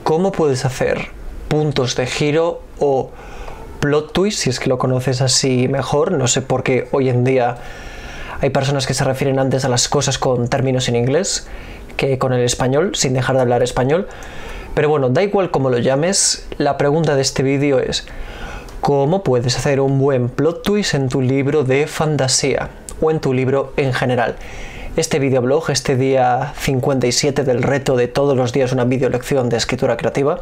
¿Cómo puedes hacer puntos de giro o plot twist, si es que lo conoces así mejor? No sé por qué hoy en día hay personas que se refieren antes a las cosas con términos en inglés que con el español, sin dejar de hablar español. Pero bueno, da igual cómo lo llames, la pregunta de este vídeo es: ¿cómo puedes hacer un buen plot twist en tu libro de fantasía o en tu libro en general? Este videoblog, este día 57 del reto de todos los días una videolección de escritura creativa,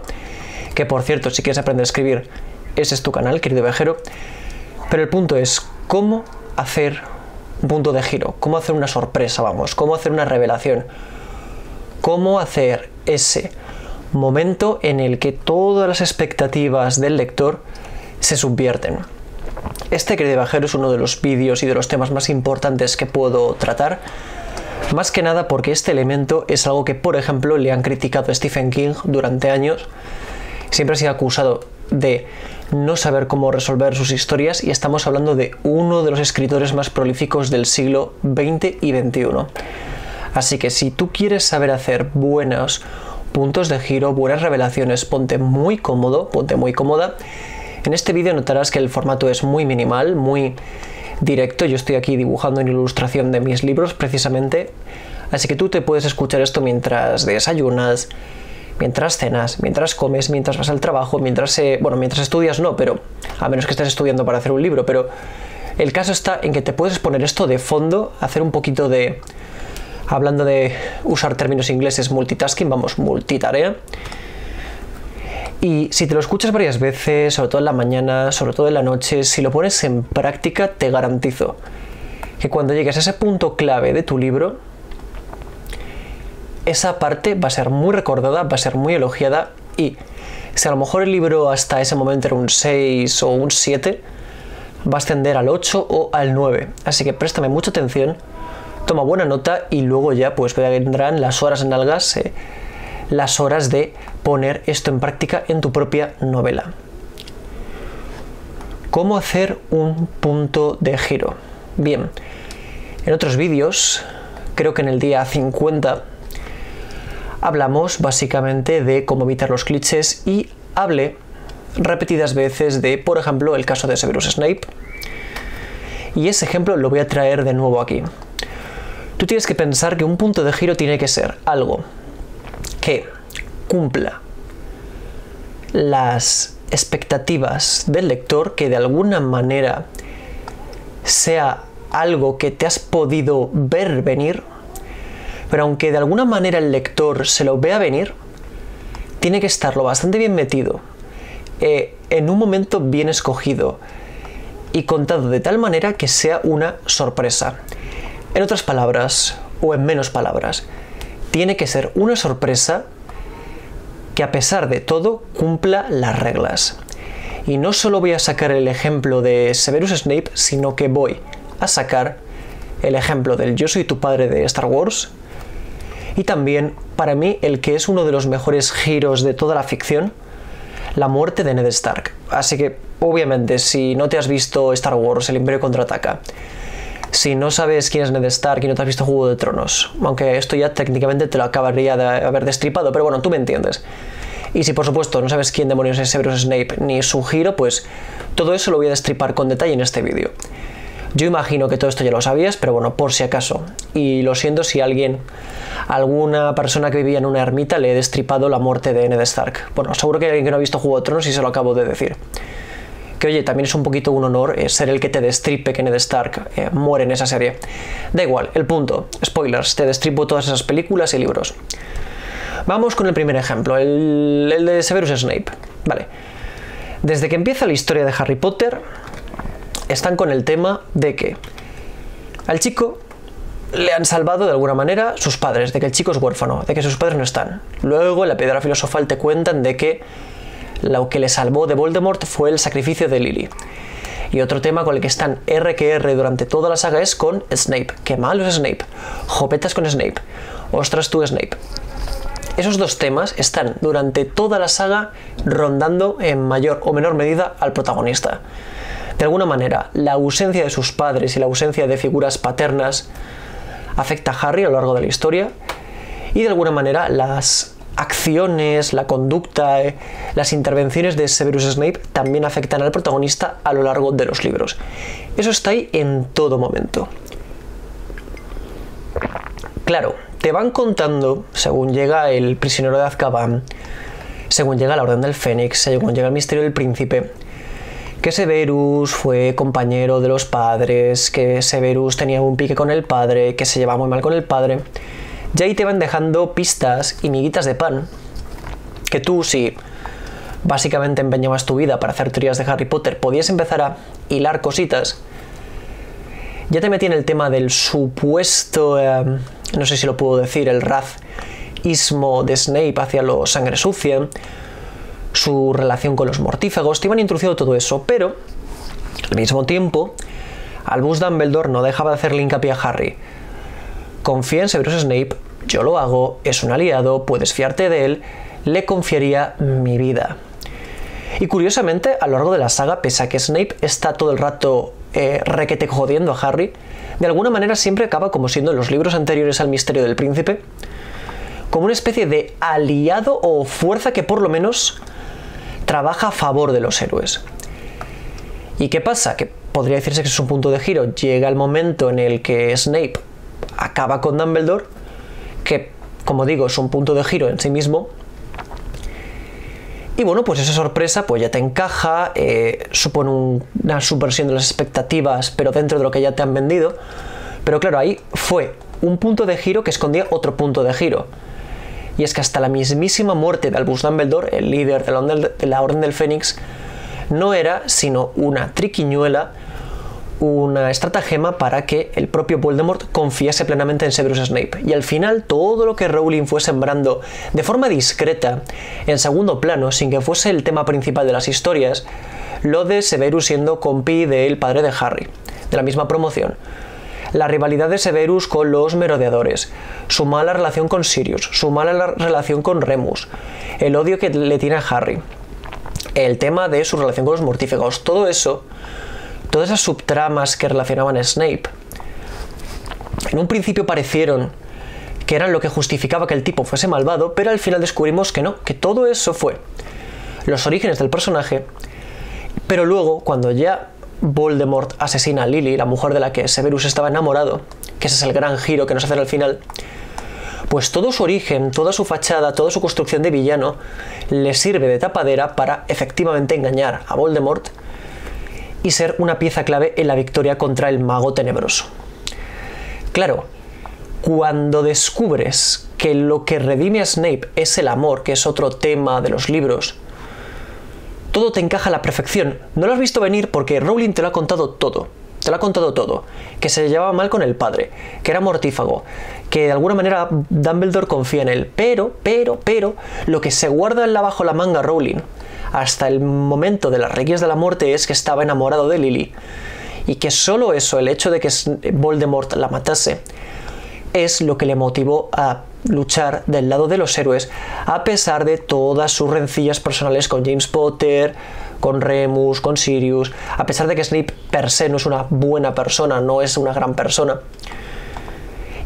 que por cierto, si quieres aprender a escribir, ese es tu canal, querido viajero. Pero el punto es cómo hacer un punto de giro, cómo hacer una sorpresa, vamos, cómo hacer una revelación, cómo hacer ese momento en el que todas las expectativas del lector se subvierten. Este, querido viajero, es uno de los vídeos y de los temas más importantes que puedo tratar, más que nada porque este elemento es algo que, por ejemplo, le han criticado a Stephen King durante años. Siempre ha sido acusado de no saber cómo resolver sus historias, y estamos hablando de uno de los escritores más prolíficos del siglo XX y XXI. Así que si tú quieres saber hacer buenos puntos de giro, buenas revelaciones, ponte muy cómodo, ponte muy cómoda. En este vídeo notarás que el formato es muy minimal, muy directo. Yo estoy aquí dibujando una ilustración de mis libros precisamente, así que tú te puedes escuchar esto mientras desayunas, mientras cenas, mientras comes, mientras vas al trabajo, mientras estudias no, pero a menos que estés estudiando para hacer un libro. Pero el caso está en que te puedes poner esto de fondo, hacer un poquito de, hablando de usar términos ingleses, multitasking, vamos, multitarea. Y si te lo escuchas varias veces, sobre todo en la mañana, sobre todo en la noche, si lo pones en práctica, te garantizo que cuando llegues a ese punto clave de tu libro, esa parte va a ser muy recordada, va a ser muy elogiada, y si a lo mejor el libro hasta ese momento era un 6 o un 7, va a ascender al 8 o al 9. Así que préstame mucha atención, toma buena nota, y luego ya pues vendrán las horas en algas, las horas de poner esto en práctica en tu propia novela. ¿Cómo hacer un punto de giro? Bien, en otros vídeos, creo que en el día 50, hablamos básicamente de cómo evitar los clichés, y hablé repetidas veces de, por ejemplo, el caso de Severus Snape. Y ese ejemplo lo voy a traer de nuevo aquí. Tú tienes que pensar que un punto de giro tiene que ser algo que cumpla las expectativas del lector, que de alguna manera sea algo que te has podido ver venir, pero aunque de alguna manera el lector se lo vea venir, tiene que estarlo bastante bien metido, en un momento bien escogido y contado de tal manera que sea una sorpresa. En otras palabras, o en menos palabras, tiene que ser una sorpresa que a pesar de todo cumpla las reglas. Y no solo voy a sacar el ejemplo de Severus Snape, sino que voy a sacar el ejemplo del Yo soy tu padre de Star Wars, y también, para mí, el que es uno de los mejores giros de toda la ficción, la muerte de Ned Stark. Así que, obviamente, si no te has visto Star Wars, El Imperio Contraataca, si no sabes quién es Ned Stark y no te has visto Juego de Tronos, aunque esto ya técnicamente te lo acabaría de haber destripado, pero bueno, tú me entiendes. Y si por supuesto no sabes quién demonios es Severus Snape ni su giro, pues todo eso lo voy a destripar con detalle en este vídeo. Yo imagino que todo esto ya lo sabías, pero bueno, por si acaso. Y lo siento si alguna persona que vivía en una ermita le he destripado la muerte de Ned Stark. Bueno, seguro que hay alguien que no ha visto Juego de Tronos y se lo acabo de decir. Que oye, también es un poquito un honor ser el que te destripe que Ned Stark muere en esa serie. Da igual, el punto. Spoilers, te destripo todas esas películas y libros. Vamos con el primer ejemplo, el de Severus Snape. Vale. Desde que empieza la historia de Harry Potter, están con el tema de que al chico le han salvado de alguna manera sus padres, de que el chico es huérfano, de que sus padres no están. Luego en la Piedra Filosofal te cuentan de que lo que le salvó de Voldemort fue el sacrificio de Lily. Y otro tema con el que están R que R durante toda la saga es con Snape. ¡Qué malo es Snape! Jopetas con Snape. ¡Ostras tú, Snape! Esos dos temas están durante toda la saga rondando en mayor o menor medida al protagonista. De alguna manera, la ausencia de sus padres y la ausencia de figuras paternas afecta a Harry a lo largo de la historia, y de alguna manera las acciones, la conducta, las intervenciones de Severus Snape también afectan al protagonista a lo largo de los libros. Eso está ahí en todo momento. Claro, te van contando, según llega el prisionero de Azkaban, según llega la Orden del Fénix, según llega el misterio del príncipe, que Severus fue compañero de los padres, que Severus tenía un pique con el padre, que se llevaba muy mal con el padre. Y ahí te van dejando pistas y miguitas de pan, que tú, si básicamente empeñabas tu vida para hacer teorías de Harry Potter, podías empezar a hilar cositas. Ya te metí en el tema del supuesto, no sé si lo puedo decir, el racismo de Snape hacia los sangre sucia, su relación con los mortífagos. Te iban introduciendo todo eso, pero al mismo tiempo Albus Dumbledore no dejaba de hacerle hincapié a Harry. Confía en Severus Snape, yo lo hago, es un aliado, puedes fiarte de él, le confiaría mi vida. Y curiosamente, a lo largo de la saga, pese a que Snape está todo el rato requete jodiendo a Harry, de alguna manera siempre acaba, como siendo en los libros anteriores al misterio del príncipe, como una especie de aliado o fuerza que por lo menos trabaja a favor de los héroes. ¿Y qué pasa? Que podría decirse que es un punto de giro. Llega el momento en el que Snape acaba con Dumbledore, que, como digo, es un punto de giro en sí mismo. Y bueno, pues esa sorpresa pues ya te encaja, supone una subversión de las expectativas, pero dentro de lo que ya te han vendido. Pero claro, ahí fue un punto de giro que escondía otro punto de giro. Y es que hasta la mismísima muerte de Albus Dumbledore, el líder de la Orden del Fénix, no era sino una triquiñuela, una estratagema para que el propio Voldemort confiase plenamente en Severus Snape. Y al final todo lo que Rowling fue sembrando de forma discreta, en segundo plano, sin que fuese el tema principal de las historias, lo de Severus siendo compi del padre de Harry, de la misma promoción. La rivalidad de Severus con los merodeadores, su mala relación con Sirius, su mala relación con Remus, el odio que le tiene a Harry, el tema de su relación con los mortífagos, todo eso, todas esas subtramas que relacionaban a Snape, en un principio parecieron que eran lo que justificaba que el tipo fuese malvado, pero al final descubrimos que no, que todo eso fue los orígenes del personaje, pero luego, cuando ya Voldemort asesina a Lily, la mujer de la que Severus estaba enamorado, que ese es el gran giro que nos hacen al final, pues todo su origen, toda su fachada, toda su construcción de villano le sirve de tapadera para efectivamente engañar a Voldemort y ser una pieza clave en la victoria contra el mago tenebroso. Claro, cuando descubres que lo que redime a Snape es el amor, que es otro tema de los libros, todo te encaja a la perfección. No lo has visto venir porque Rowling te lo ha contado todo. Te lo ha contado todo. Que se llevaba mal con el padre, que era mortífago, que de alguna manera Dumbledore confía en él. Pero, lo que se guarda bajo la manga Rowling hasta el momento de las Reliquias de la Muerte es que estaba enamorado de Lily. Y que solo eso, el hecho de que Voldemort la matase, es lo que le motivó a luchar del lado de los héroes, a pesar de todas sus rencillas personales con James Potter, con Remus, con Sirius, a pesar de que Snape per se no es una buena persona, no es una gran persona.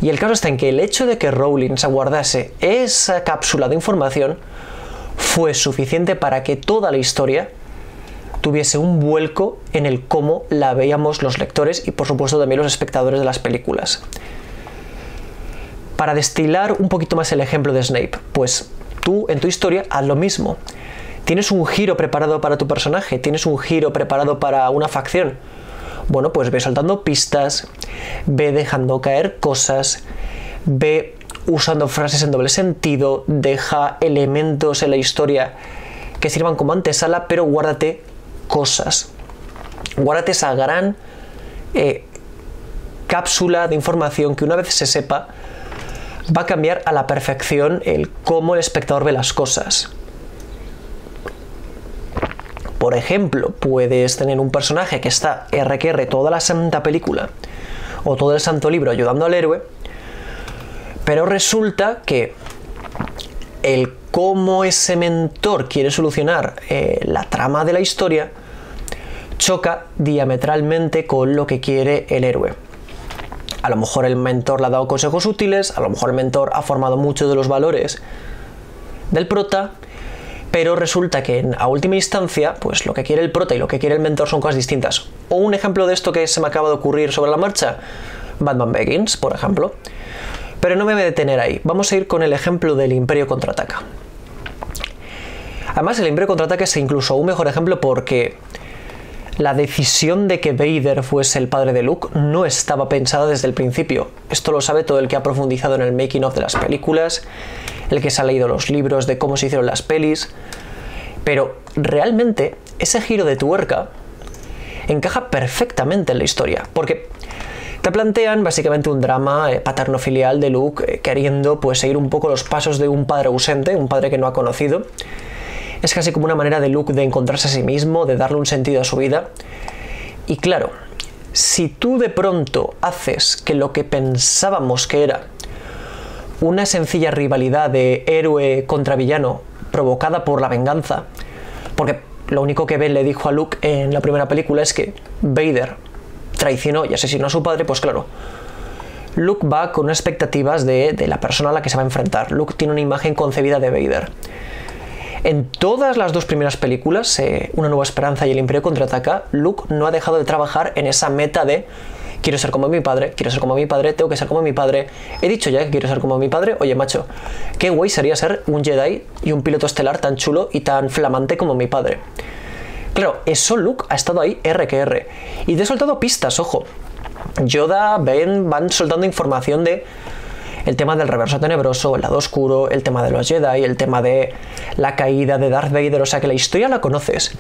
Y el caso está en que el hecho de que Rowling se guardase esa cápsula de información fue suficiente para que toda la historia tuviese un vuelco en el cómo la veíamos los lectores y por supuesto también los espectadores de las películas. Para destilar un poquito más el ejemplo de Snape, pues tú en tu historia haz lo mismo. ¿Tienes un giro preparado para tu personaje? ¿Tienes un giro preparado para una facción? Bueno, pues ve soltando pistas, ve dejando caer cosas, ve usando frases en doble sentido, deja elementos en la historia que sirvan como antesala, pero guárdate cosas. Guárdate esa gran cápsula de información que una vez se sepa va a cambiar a la perfección el cómo el espectador ve las cosas. Por ejemplo, puedes tener un personaje que está RQR toda la santa película o todo el santo libro ayudando al héroe, pero resulta que el cómo ese mentor quiere solucionar la trama de la historia choca diametralmente con lo que quiere el héroe. A lo mejor el mentor le ha dado consejos útiles, a lo mejor el mentor ha formado muchos de los valores del prota, pero resulta que a última instancia, pues lo que quiere el prota y lo que quiere el mentor son cosas distintas. O un ejemplo de esto que se me acaba de ocurrir sobre la marcha, Batman Begins, por ejemplo. Pero no me voy a detener ahí, vamos a ir con el ejemplo del Imperio Contraataca. Además, el Imperio Contraataca es incluso un mejor ejemplo porque la decisión de que Vader fuese el padre de Luke no estaba pensada desde el principio. Esto lo sabe todo el que ha profundizado en el making of de las películas, el que se ha leído los libros de cómo se hicieron las pelis. Pero realmente ese giro de tuerca encaja perfectamente en la historia, porque te plantean básicamente un drama paterno-filial de Luke queriendo pues seguir un poco los pasos de un padre ausente, un padre que no ha conocido. Es casi como una manera de Luke de encontrarse a sí mismo, de darle un sentido a su vida. Y claro, si tú de pronto haces que lo que pensábamos que era una sencilla rivalidad de héroe contra villano provocada por la venganza, porque lo único que Ben le dijo a Luke en la primera película es que Vader traicionó y asesinó a su padre, pues claro, Luke va con unas expectativas de la persona a la que se va a enfrentar. Luke tiene una imagen concebida de Vader. En todas las dos primeras películas, Una Nueva Esperanza y El Imperio Contraataca, Luke no ha dejado de trabajar en esa meta de quiero ser como mi padre, quiero ser como mi padre, tengo que ser como mi padre, he dicho ya que quiero ser como mi padre, oye macho, qué guay sería ser un Jedi y un piloto estelar tan chulo y tan flamante como mi padre. Claro, eso Luke ha estado ahí R que R. Y te he soltado pistas, ojo. Yoda, Ben van soltando información de el tema del reverso tenebroso, el lado oscuro, el tema de los Jedi, el tema de la caída de Darth Vader, o sea que la historia la conoces.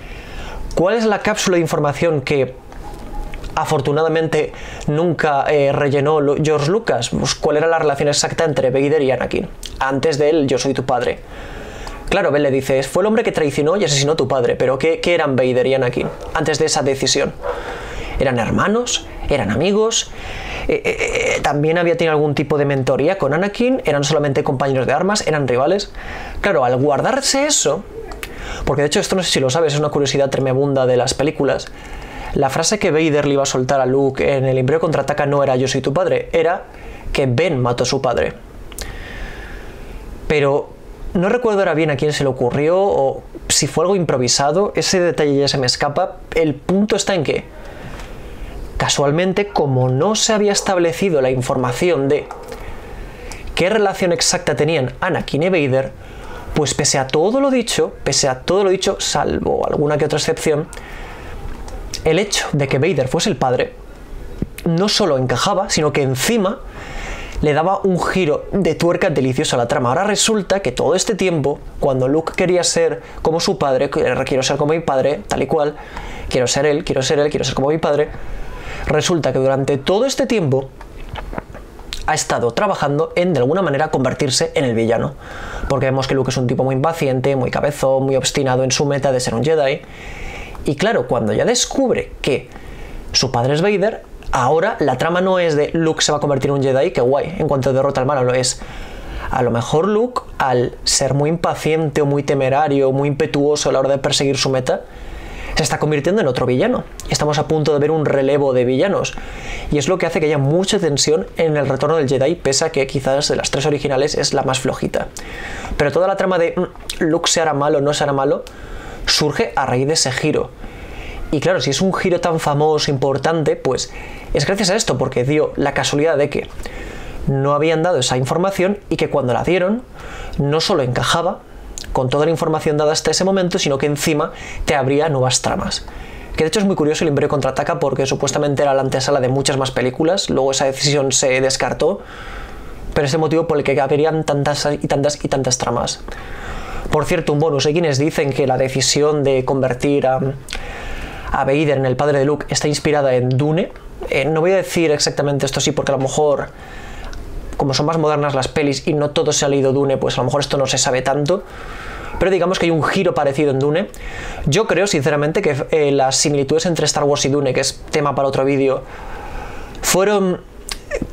¿Cuál es la cápsula de información que afortunadamente nunca rellenó George Lucas? Pues, ¿cuál era la relación exacta entre Vader y Anakin? Antes de él, yo soy tu padre. Claro, Ben le dice, fue el hombre que traicionó y asesinó a tu padre, pero ¿qué eran Vader y Anakin antes de esa decisión? ¿Eran hermanos? ¿Eran amigos? ¿También había tenido algún tipo de mentoría con Anakin? ¿Eran solamente compañeros de armas? ¿Eran rivales? Claro, al guardarse eso, porque de hecho esto no sé si lo sabes, es una curiosidad tremenda de las películas, la frase que Vader le iba a soltar a Luke en el Imperio Contraataca no era yo soy tu padre, era que Ben mató a su padre. Pero no recuerdo ahora bien a quién se le ocurrió o si fue algo improvisado, ese detalle ya se me escapa. El punto está en que casualmente, como no se había establecido la información de qué relación exacta tenían Anakin y Vader, pues pese a todo lo dicho, salvo alguna que otra excepción, el hecho de que Vader fuese el padre no solo encajaba, sino que encima le daba un giro de tuerca delicioso a la trama. Ahora resulta que todo este tiempo, cuando Luke quería ser como su padre, quiero ser como mi padre, tal y cual, quiero ser él, quiero ser como mi padre, resulta que durante todo este tiempo ha estado trabajando en, de alguna manera, convertirse en el villano. Porque vemos que Luke es un tipo muy impaciente, muy cabezón, muy obstinado en su meta de ser un Jedi. Y claro, cuando ya descubre que su padre es Vader, ahora la trama no es de Luke se va a convertir en un Jedi, que guay, en cuanto derrota al malo, lo es. A lo mejor Luke, al ser muy impaciente o muy temerario, muy impetuoso a la hora de perseguir su meta, se está convirtiendo en otro villano. Estamos a punto de ver un relevo de villanos. Y es lo que hace que haya mucha tensión en el retorno del Jedi, pese a que quizás de las tres originales es la más flojita. Pero toda la trama de Luke se hará malo o no se hará malo surge a raíz de ese giro. Y claro, si es un giro tan famoso, importante, pues es gracias a esto, porque dio la casualidad de que no habían dado esa información y que cuando la dieron no solo encajaba con toda la información dada hasta ese momento, sino que encima te abría nuevas tramas. Que de hecho es muy curioso el Imperio Contraataca porque supuestamente era la antesala de muchas más películas, luego esa decisión se descartó, pero es el motivo por el que habrían tantas y tantas tramas. Por cierto, un bonus, hay quienes dicen que la decisión de convertir a Vader en el padre de Luke está inspirada en Dune. No voy a decir exactamente esto sí, porque a lo mejor, como son más modernas las pelis y no todo se ha leído Dune, pues a lo mejor esto no se sabe tanto. Pero digamos que hay un giro parecido en Dune. Yo creo, sinceramente, que las similitudes entre Star Wars y Dune, que es tema para otro vídeo, fueron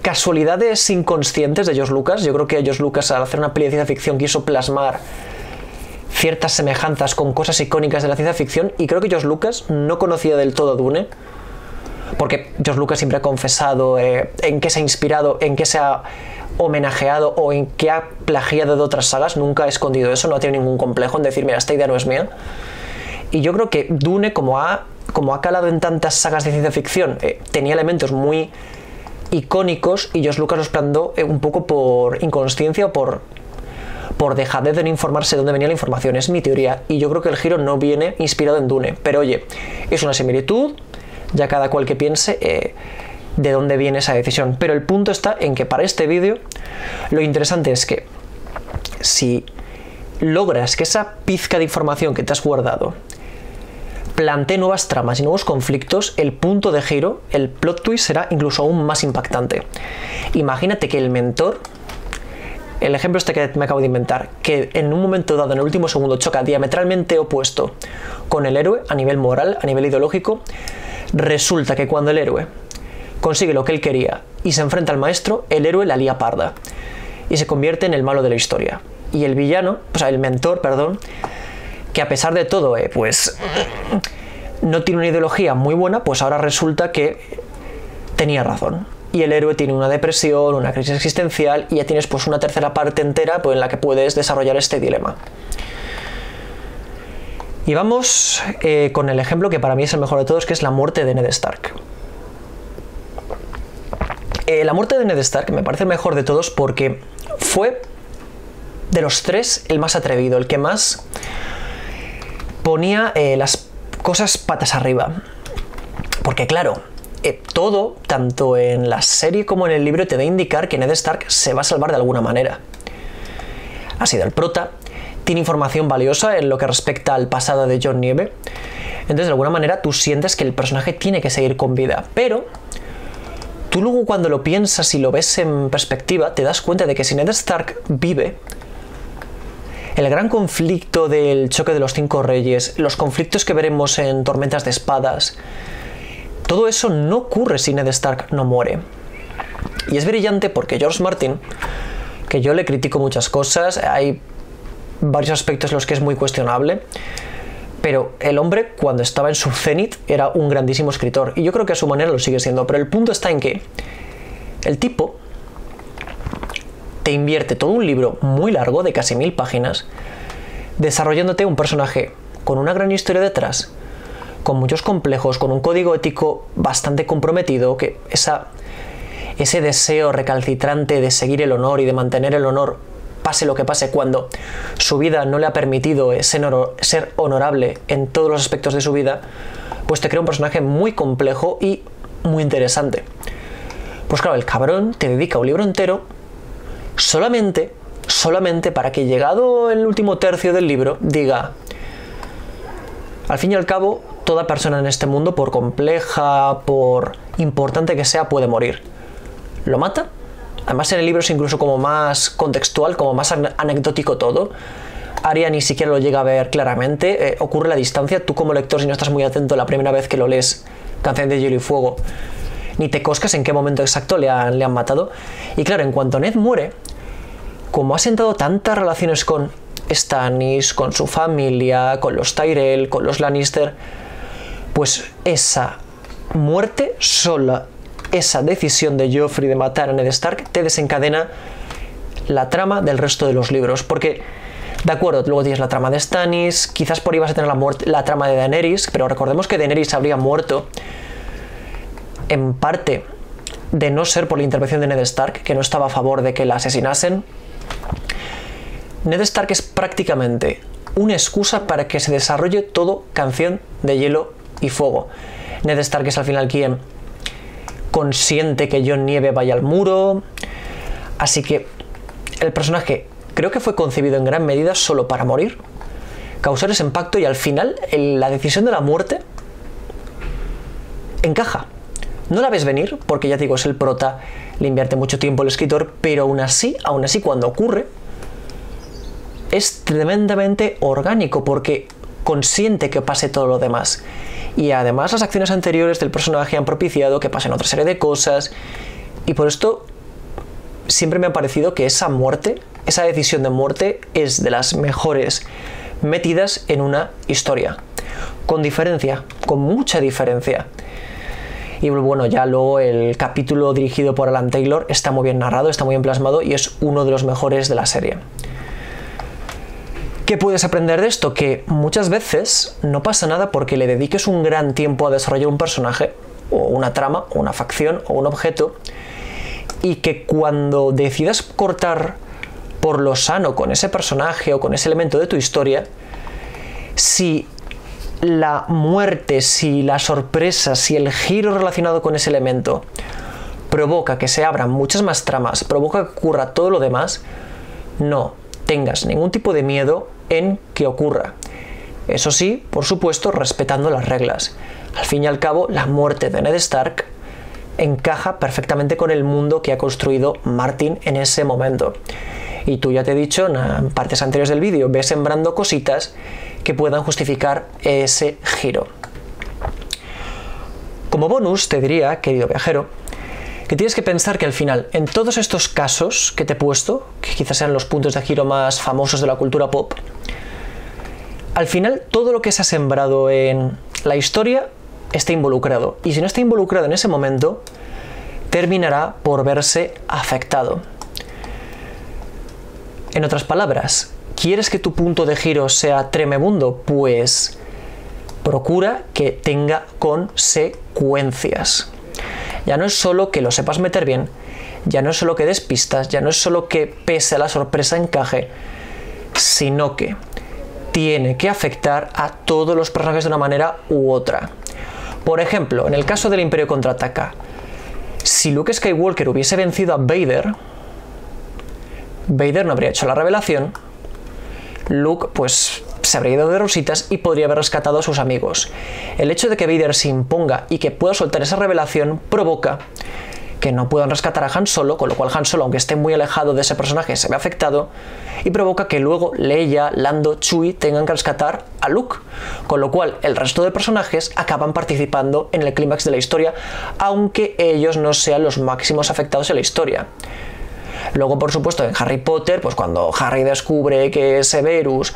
casualidades inconscientes de George Lucas. Yo creo que George Lucas, al hacer una peli de ciencia ficción, quiso plasmar ciertas semejanzas con cosas icónicas de la ciencia ficción, y creo que George Lucas no conocía del todo Dune, porque George Lucas siempre ha confesado en qué se ha inspirado, en qué se ha homenajeado o en que ha plagiado de otras sagas, nunca ha escondido eso, no tiene ningún complejo en decir, mira, esta idea no es mía. Y yo creo que Dune, como ha calado en tantas sagas de ciencia ficción, tenía elementos muy icónicos y George Lucas los plantó un poco por inconsciencia o por dejadez de no informarse de dónde venía la información. Es mi teoría y yo creo que el giro no viene inspirado en Dune, pero oye, es una similitud, ya cada cual que piense de dónde viene esa decisión. Pero el punto está en que para este vídeo lo interesante es que si logras que esa pizca de información que te has guardado plantee nuevas tramas y nuevos conflictos, el punto de giro, el plot twist será incluso aún más impactante. Imagínate que el mentor, el ejemplo este que me acabo de inventar, que en un momento dado, en el último segundo, choca diametralmente opuesto con el héroe a nivel moral, a nivel ideológico, resulta que cuando el héroe consigue lo que él quería y se enfrenta al maestro, el héroe la lía parda y se convierte en el malo de la historia. Y el villano, o sea, el mentor, perdón, que a pesar de todo, pues no tiene una ideología muy buena, pues ahora resulta que tenía razón. Y el héroe tiene una depresión, una crisis existencial, y ya tienes pues una tercera parte entera pues, en la que puedes desarrollar este dilema. Y vamos con el ejemplo que para mí es el mejor de todos, que es la muerte de Ned Stark. La muerte de Ned Stark me parece el mejor de todos porque fue, de los tres, el más atrevido, el que más ponía las cosas patas arriba. Porque claro, todo, tanto en la serie como en el libro, te da a indicar que Ned Stark se va a salvar de alguna manera. Ha sido el prota, tiene información valiosa en lo que respecta al pasado de Jon Nieve, entonces de alguna manera tú sientes que el personaje tiene que seguir con vida, pero tú luego cuando lo piensas y lo ves en perspectiva, te das cuenta de que si Ned Stark vive, el gran conflicto del choque de los 5 reyes, los conflictos que veremos en Tormentas de Espadas, todo eso no ocurre si Ned Stark no muere. Y es brillante porque George Martin, que yo le critico muchas cosas, hay varios aspectos en los que es muy cuestionable, pero el hombre cuando estaba en su cenit era un grandísimo escritor y yo creo que a su manera lo sigue siendo, pero el punto está en que el tipo te invierte todo un libro muy largo de casi 1000 páginas desarrollándote un personaje con una gran historia detrás, con muchos complejos, con un código ético bastante comprometido, que ese deseo recalcitrante de seguir el honor y de mantener el honor pase lo que pase, cuando su vida no le ha permitido ser honorable en todos los aspectos de su vida, pues te crea un personaje muy complejo y muy interesante. Pues claro, el cabrón te dedica un libro entero solamente para que, llegado el último tercio del libro, diga: al fin y al cabo, toda persona en este mundo, por compleja, por importante que sea, puede morir. Lo mata. Además en el libro es incluso como más contextual, como más anecdótico todo. Arya ni siquiera lo llega a ver claramente, ocurre a la distancia. Tú como lector, si no estás muy atento la primera vez que lo lees, Canción de Hielo y Fuego, ni te coscas en qué momento exacto le han matado. Y claro, en cuanto Ned muere, como ha sentado tantas relaciones con Stannis, con su familia, con los Tyrell, con los Lannister, pues esa muerte sola, esa decisión de Joffrey de matar a Ned Stark, te desencadena la trama del resto de los libros. Porque, de acuerdo, luego tienes la trama de Stannis, quizás por ahí vas a tener la trama de Daenerys, pero recordemos que Daenerys habría muerto en parte de no ser por la intervención de Ned Stark, que no estaba a favor de que la asesinasen. Ned Stark es prácticamente una excusa para que se desarrolle todo Canción de Hielo y Fuego. Ned Stark es al final quien consiente que Jon Nieve vaya al muro, así que el personaje creo que fue concebido en gran medida solo para morir, causar ese impacto, y al final la decisión de la muerte encaja. No la ves venir porque, ya te digo, es el prota, le invierte mucho tiempo el escritor, pero aún así cuando ocurre es tremendamente orgánico porque consiente que pase todo lo demás. Y además las acciones anteriores del personaje han propiciado que pasen otra serie de cosas, y por esto siempre me ha parecido que esa muerte, esa decisión de muerte, es de las mejores metidas en una historia. Con diferencia, con mucha diferencia. Y bueno, ya luego el capítulo dirigido por Alan Taylor está muy bien narrado, está muy bien plasmado y es uno de los mejores de la serie. ¿Qué puedes aprender de esto? Que muchas veces no pasa nada porque le dediques un gran tiempo a desarrollar un personaje, o una trama, o una facción, o un objeto, y que cuando decidas cortar por lo sano con ese personaje o con ese elemento de tu historia, si la muerte, si la sorpresa, si el giro relacionado con ese elemento provoca que se abran muchas más tramas, provoca que ocurra todo lo demás, no tengas ningún tipo de miedo en que ocurra. Eso sí, por supuesto, respetando las reglas. Al fin y al cabo, la muerte de Ned Stark encaja perfectamente con el mundo que ha construido Martin en ese momento. Y tú, ya te he dicho en partes anteriores del vídeo, ves sembrando cositas que puedan justificar ese giro. Como bonus, te diría, querido viajero, que tienes que pensar que al final, en todos estos casos que te he puesto, que quizás sean los puntos de giro más famosos de la cultura pop, al final todo lo que se ha sembrado en la historia está involucrado. Y si no está involucrado en ese momento, terminará por verse afectado. En otras palabras, ¿quieres que tu punto de giro sea tremebundo? Pues procura que tenga consecuencias. Ya no es solo que lo sepas meter bien, ya no es solo que des pistas, ya no es solo que pese a la sorpresa encaje, sino que tiene que afectar a todos los personajes de una manera u otra. Por ejemplo, en el caso del Imperio Contraataca, si Luke Skywalker hubiese vencido a Vader, Vader no habría hecho la revelación, Luke pues se habría ido de rositas y podría haber rescatado a sus amigos. El hecho de que Vader se imponga y que pueda soltar esa revelación provoca que no puedan rescatar a Han Solo, con lo cual Han Solo, aunque esté muy alejado de ese personaje, se ve afectado, y provoca que luego Leia, Lando, Chewie tengan que rescatar a Luke, con lo cual el resto de personajes acaban participando en el clímax de la historia, aunque ellos no sean los máximos afectados en la historia. Luego, por supuesto, en Harry Potter, pues cuando Harry descubre que Severus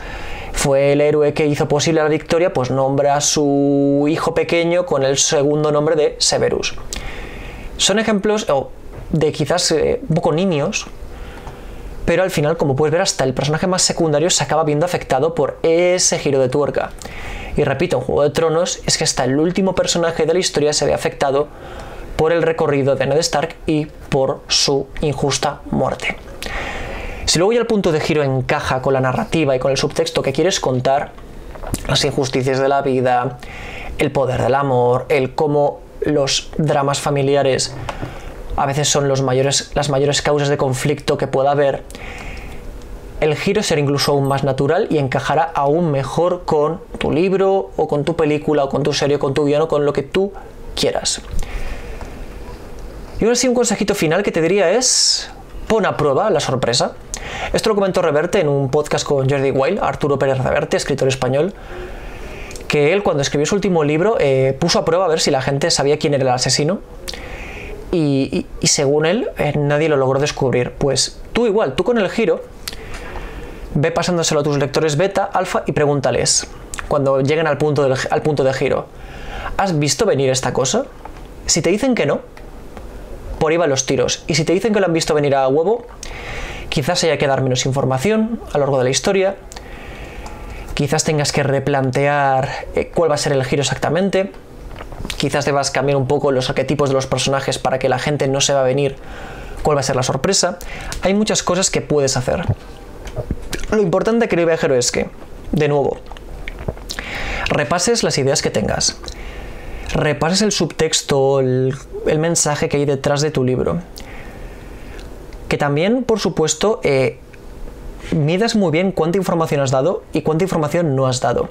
fue el héroe que hizo posible la victoria, pues nombra a su hijo pequeño con el segundo nombre de Severus. Son ejemplos de quizás un poco nimios, pero al final, como puedes ver, hasta el personaje más secundario se acaba viendo afectado por ese giro de tuerca. Y repito, en Juego de Tronos es que hasta el último personaje de la historia se ve afectado por el recorrido de Ned Stark y por su injusta muerte. Si luego ya el punto de giro encaja con la narrativa y con el subtexto que quieres contar, las injusticias de la vida, el poder del amor, el cómo los dramas familiares a veces son las mayores causas de conflicto que pueda haber, el giro será incluso aún más natural y encajará aún mejor con tu libro o con tu película o con tu serie o con tu guion o con lo que tú quieras. Y ahora sí, un consejito final que te diría es: pon a prueba la sorpresa. Esto lo comentó Reverte en un podcast con Jordi Wild, Arturo Pérez Reverte, escritor español, que él, cuando escribió su último libro, puso a prueba a ver si la gente sabía quién era el asesino, y según él, nadie lo logró descubrir. Pues tú igual, tú con el giro, ve pasándoselo a tus lectores beta, alfa, y pregúntales, cuando lleguen al punto de giro: ¿has visto venir esta cosa? Si te dicen que no, por ahí van los tiros. Y si te dicen que lo han visto venir a huevo, quizás haya que dar menos información a lo largo de la historia, quizás tengas que replantear cuál va a ser el giro exactamente, quizás debas cambiar un poco los arquetipos de los personajes para que la gente no se va a venir cuál va a ser la sorpresa. Hay muchas cosas que puedes hacer. Lo importante, querido viajero, es que, de nuevo, repases las ideas que tengas, repases el subtexto, el mensaje que hay detrás de tu libro. Que también, por supuesto, midas muy bien cuánta información has dado y cuánta información no has dado.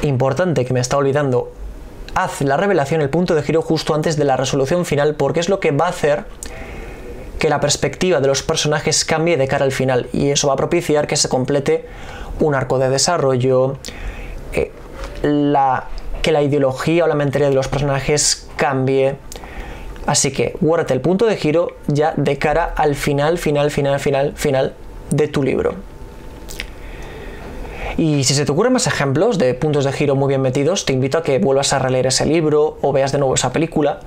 Importante, que me está olvidando, haz la revelación, el punto de giro justo antes de la resolución final, porque es lo que va a hacer que la perspectiva de los personajes cambie de cara al final, y eso va a propiciar que se complete un arco de desarrollo, que la ideología o la mentalidad de los personajes cambie. Así que guárdate el punto de giro ya de cara al final de tu libro. Y si se te ocurren más ejemplos de puntos de giro muy bien metidos, te invito a que vuelvas a releer ese libro o veas de nuevo esa película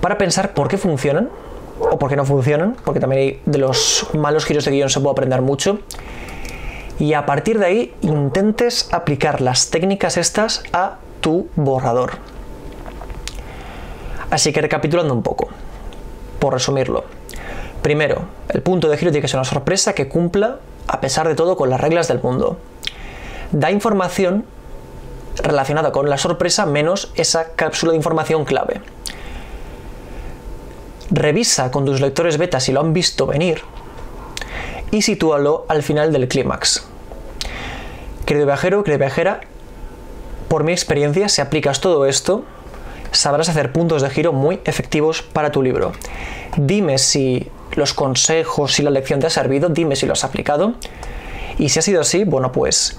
para pensar por qué funcionan o por qué no funcionan, porque también de los malos giros de guión se puede aprender mucho. Y a partir de ahí intentes aplicar las técnicas estas a tu borrador. Así que recapitulando un poco, por resumirlo. Primero, el punto de giro tiene que ser una sorpresa que cumpla, a pesar de todo, con las reglas del mundo. Da información relacionada con la sorpresa menos esa cápsula de información clave. Revisa con tus lectores beta si lo han visto venir y sitúalo al final del clímax. Querido viajero, querida viajera, por mi experiencia, si aplicas todo esto, sabrás hacer puntos de giro muy efectivos para tu libro. Dime si los consejos y la lección te ha servido, dime si lo has aplicado. Y si ha sido así, bueno, pues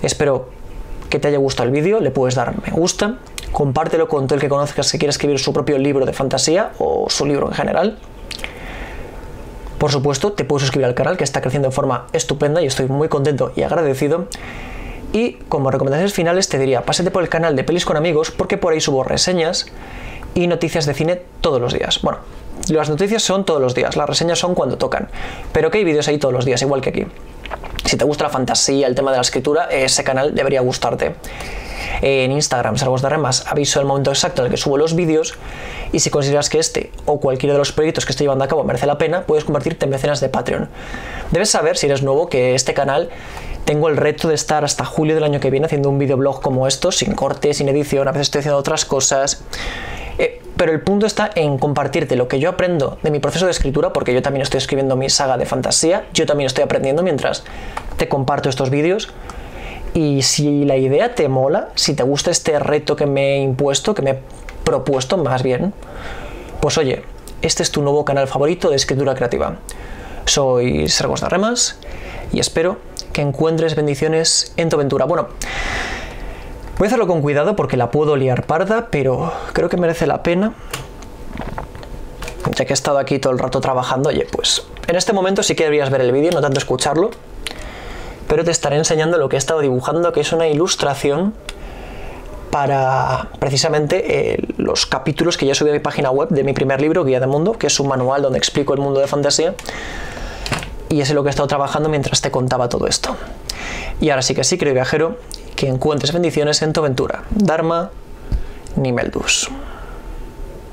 espero que te haya gustado el vídeo, le puedes dar me gusta, compártelo con todo el que conozcas que quiere escribir su propio libro de fantasía o su libro en general. Por supuesto, te puedes suscribir al canal, que está creciendo de forma estupenda y estoy muy contento y agradecido. Y como recomendaciones finales te diría, pásate por el canal de Pelis con Amigos, porque por ahí subo reseñas y noticias de cine todos los días. Bueno, las noticias son todos los días, las reseñas son cuando tocan, pero que hay vídeos ahí todos los días, igual que aquí. Si te gusta la fantasía, el tema de la escritura, ese canal debería gustarte. En Instagram, Sargos de Remas, aviso el momento exacto en el que subo los vídeos, y si consideras que este o cualquiera de los proyectos que estoy llevando a cabo merece la pena, puedes convertirte en mecenas de Patreon. Debes saber, si eres nuevo, que este canal tengo el reto de estar hasta julio del año que viene haciendo un videoblog como estos, sin corte, sin edición, a veces estoy haciendo otras cosas. Pero el punto está en compartirte lo que yo aprendo de mi proceso de escritura, porque yo también estoy escribiendo mi saga de fantasía, yo también estoy aprendiendo mientras te comparto estos vídeos. Y si la idea te mola, si te gusta este reto que me he impuesto, que me he propuesto más bien, pues oye, este es tu nuevo canal favorito de escritura creativa. Soy Sargos de Remas y espero que encuentres bendiciones en tu aventura. Bueno, voy a hacerlo con cuidado porque la puedo liar parda, pero creo que merece la pena. Ya que he estado aquí todo el rato trabajando, oye, pues en este momento sí que deberías ver el vídeo, no tanto escucharlo, pero te estaré enseñando lo que he estado dibujando, que es una ilustración para precisamente los capítulos que ya subí a mi página web de mi primer libro, Guía de Mundo, que es un manual donde explico el mundo de fantasía. Y es en lo que he estado trabajando mientras te contaba todo esto. Y ahora sí que sí, querido viajero, que encuentres bendiciones en tu aventura. Dharma Nimeldus.